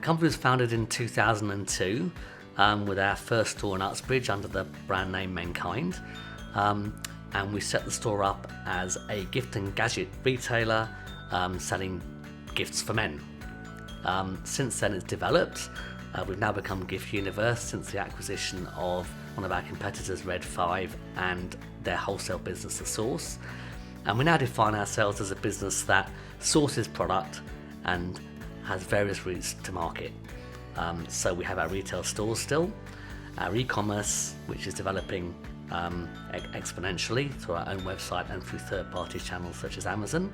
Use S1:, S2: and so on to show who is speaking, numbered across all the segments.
S1: company was founded in 2002 with our first store in Uxbridge under the brand name Menkind. And we set the store up as a gift and gadget retailer selling gifts for men. Since then it's developed. We've now become Gift Universe since the acquisition of one of our competitors, Red 5, and their wholesale business, The Source. And we now define ourselves as a business that sources product and has various routes to market. So we have our retail stores still, our e-commerce, which is developing exponentially through our own website and through third-party channels such as Amazon.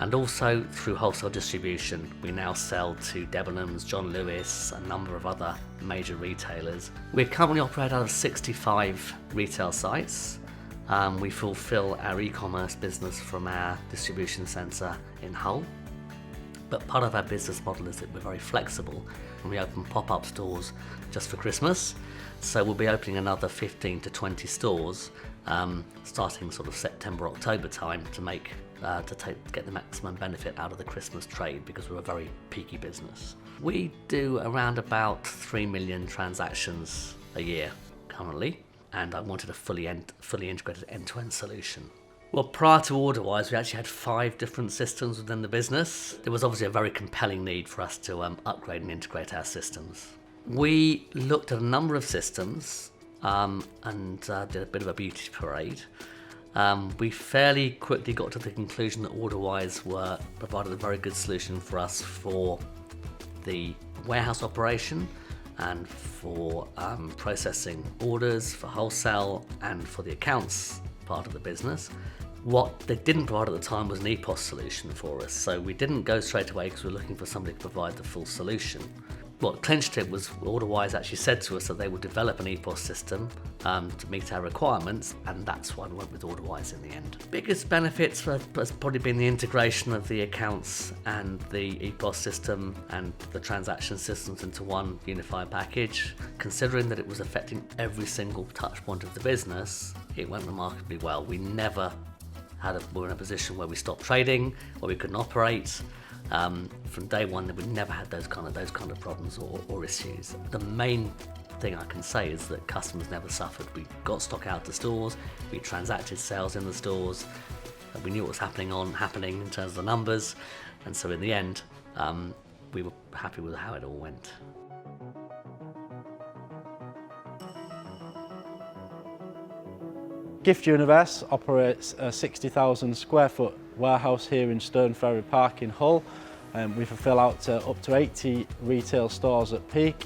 S1: And also through wholesale distribution, we now sell to Debenhams, John Lewis, a number of other major retailers. We currently operate out of 65 retail sites. We fulfill our e-commerce business from our distribution centre in Hull. But part of our business model is that we're very flexible and we open pop-up stores just for Christmas. So we'll be opening another 15 to 20 stores starting sort of September, October time to get the maximum benefit out of the Christmas trade, because we're a very peaky business. We do around about 3 million transactions a year currently, and I wanted a fully integrated end-to-end solution. Well, prior to OrderWise, we actually had 5 different systems within the business. There was obviously a very compelling need for us to upgrade and integrate our systems. We looked at a number of systems and did a bit of a beauty parade. We fairly quickly got to the conclusion that OrderWise provided a very good solution for us for the warehouse operation and for processing orders, for wholesale and for the accounts part of the business. What they didn't provide at the time was an EPOS solution for us, so we didn't go straight away because we were looking for somebody to provide the full solution. What clinched it was OrderWise actually said to us that they would develop an EPOS system to meet our requirements, and that's why we went with OrderWise in the end. Biggest benefits has probably been the integration of the accounts and the EPOS system and the transaction systems into one unified package. Considering that it was affecting every single touch point of the business, it went remarkably well. We never were in a position where we stopped trading, where we couldn't operate. From day one, we never had those kind of problems or issues. The main thing I can say is that customers never suffered. We got stock out to stores, we transacted sales in the stores, we knew what was happening in terms of the numbers, and so in the end, we were happy with how it all went.
S2: Gift Universe operates a 60,000 square foot warehouse here in Stone Ferry Park in Hull. We fulfil out to up to 80 retail stores at peak,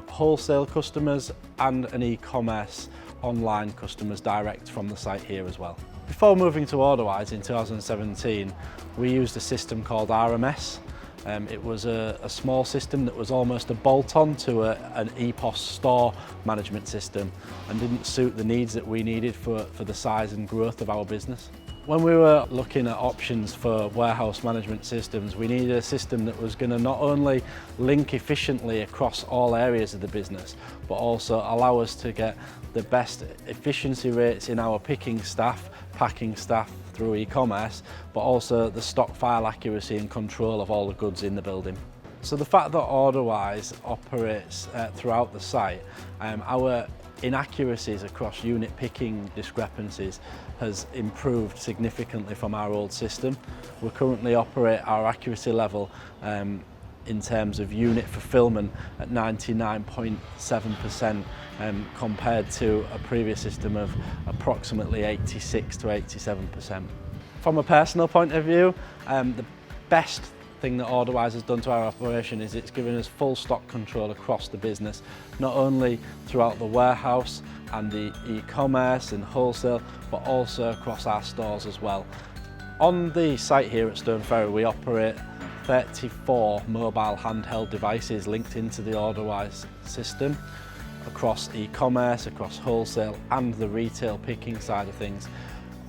S2: wholesale customers and an e-commerce online customers direct from the site here as well. Before moving to OrderWise in 2017, we used a system called RMS. It was a small system that was almost a bolt-on to an EPOS store management system and didn't suit the needs that we needed for the size and growth of our business. When we were looking at options for warehouse management systems, we needed a system that was going to not only link efficiently across all areas of the business, but also allow us to get the best efficiency rates in our picking staff, packing staff through e-commerce, but also the stock file accuracy and control of all the goods in the building. So the fact that OrderWise operates throughout the site, our inaccuracies across unit picking discrepancies has improved significantly from our old system. We currently operate our accuracy level in terms of unit fulfillment at 99.7% compared to a previous system of approximately 86 to 87%. From a personal point of view, the best thing that OrderWise has done to our operation is it's given us full stock control across the business, not only throughout the warehouse and the e-commerce and wholesale, but also across our stores as well. On the site here at Stone Ferry, we operate 34 mobile handheld devices linked into the OrderWise system across e-commerce, across wholesale and the retail picking side of things.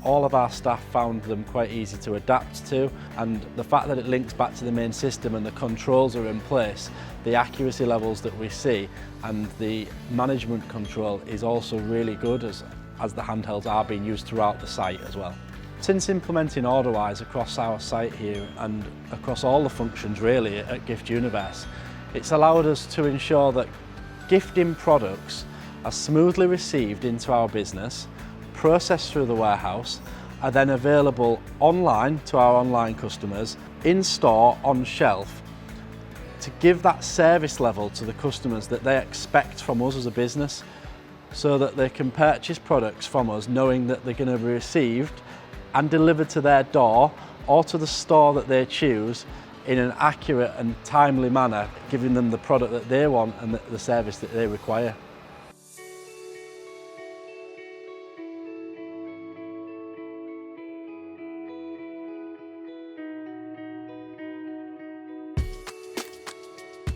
S2: All of our staff found them quite easy to adapt to, and the fact that it links back to the main system and the controls are in place, the accuracy levels that we see and the management control is also really good as the handhelds are being used throughout the site as well. Since implementing OrderWise across our site here and across all the functions really at Gift Universe, It's allowed us to ensure that gifting products are smoothly received into our business, processed through the warehouse, are then available online to our online customers, in store, on shelf, to give that service level to the customers that they expect from us as a business, so that they can purchase products from us knowing that they're going to be received and delivered to their door or to the store that they choose in an accurate and timely manner, giving them the product that they want and the service that they require.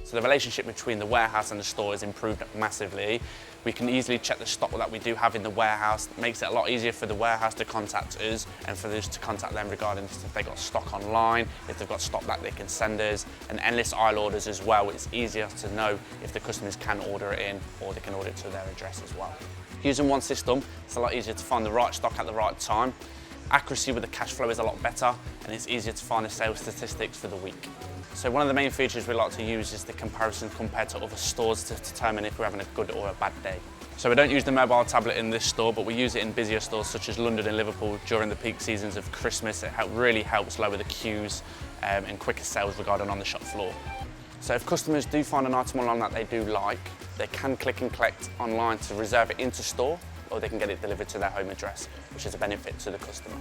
S3: So the relationship between the warehouse and the store has improved massively. We can easily check the stock that we do have in the warehouse. It makes it a lot easier for the warehouse to contact us and for us to contact them regarding if they've got stock online, if they've got stock that they can send us, and endless aisle orders as well. It's easier to know if the customers can order it in or they can order it to their address as well. Using one system, it's a lot easier to find the right stock at the right time. Accuracy with the cash flow is a lot better, and it's easier to find the sales statistics for the week. So one of the main features we like to use is the comparison compared to other stores to determine if we're having a good or a bad day. So we don't use the mobile tablet in this store, but we use it in busier stores such as London and Liverpool during the peak seasons of Christmas. It really helps lower the queues and quicker sales regarding on the shop floor. So if customers do find an item online that they do like, they can click and collect online to reserve it into store, or they can get it delivered to their home address, which is a benefit to the customer.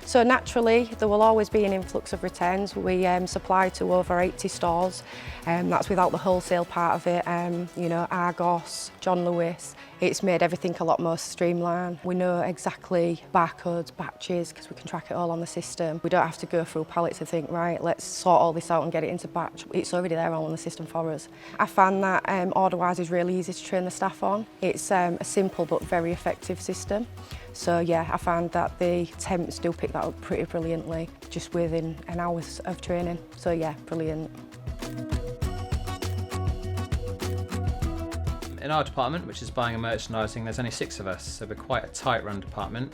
S4: So naturally, there will always be an influx of returns. We supply to over 80 stores. That's without the wholesale part of it. You know, Argos, John Lewis. It's made everything a lot more streamlined. We know exactly barcodes, batches, because we can track it all on the system. We don't have to go through pallets and think, right, let's sort all this out and get it into batch. It's already there all on the system for us. I found that OrderWise is really easy to train the staff on. It's a simple but very effective system. So yeah, I found that the temps do pick that up pretty brilliantly, just within an hour of training. So yeah, brilliant.
S5: In our department, which is buying and merchandising, there's only 6 of us, so we're quite a tight-run department.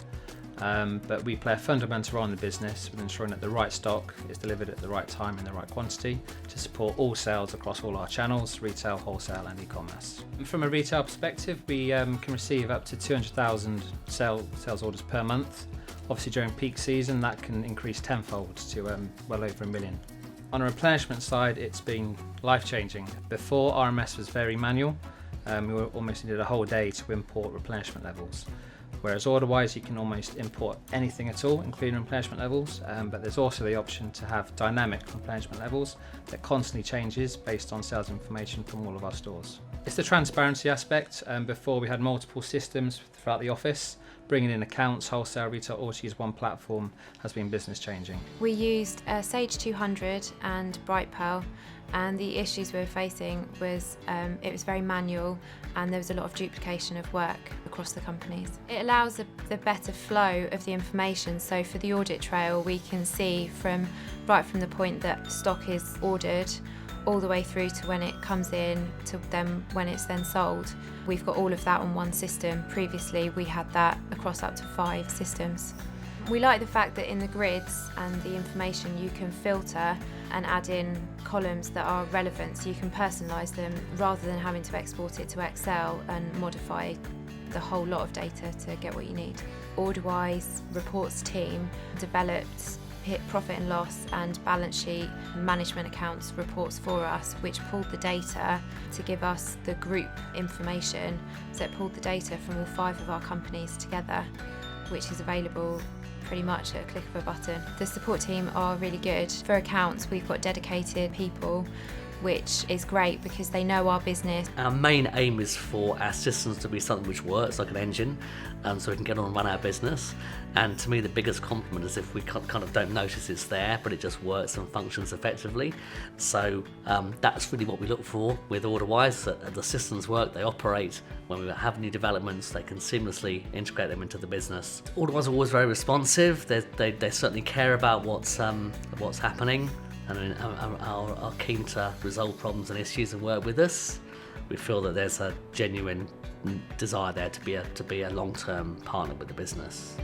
S5: But we play a fundamental role in the business with ensuring that the right stock is delivered at the right time in the right quantity to support all sales across all our channels, retail, wholesale and e-commerce. From a retail perspective, we can receive up to 200,000 sales orders per month. Obviously during peak season that can increase tenfold to well over 1 million. On a replenishment side, it's been life-changing. Before, RMS was very manual. We almost needed a whole day to import replenishment levels. Whereas OrderWise, you can almost import anything at all, including replenishment levels, but there's also the option to have dynamic replenishment levels that constantly changes based on sales information from all of our stores. It's the transparency aspect. Before we had multiple systems throughout the office. Bringing in accounts, wholesale, retail, all to use one platform has been business changing.
S6: We used Sage 200 and Bright Pearl, and the issues we were facing was it was very manual and there was a lot of duplication of work across the companies. It allows the better flow of the information, so for the audit trail we can see right from the point that stock is ordered all the way through to when it comes in to then when it's then sold. We've got all of that on one system. Previously we had that across up to 5 systems. We like the fact that in the grids and the information you can filter and add in columns that are relevant, so you can personalise them rather than having to export it to Excel and modify the whole lot of data to get what you need. OrderWise reports team developed profit and loss and balance sheet management accounts reports for us, which pulled the data to give us the group information. So it pulled the data from all 5 of our companies together, which is available pretty much at a click of a button. The support team are really good. For accounts, we've got dedicated people, which is great because they know our business.
S1: Our main aim is for our systems to be something which works like an engine, so we can get on and run our business. And to me, the biggest compliment is if we kind of don't notice it's there, but it just works and functions effectively. So that's really what we look for with OrderWise, that the systems work, they operate. When we have new developments, they can seamlessly integrate them into the business. OrderWise are always very responsive. They certainly care about what's happening, and are keen to resolve problems and issues and work with us. We feel that there's a genuine desire there to be a long-term partner with the business.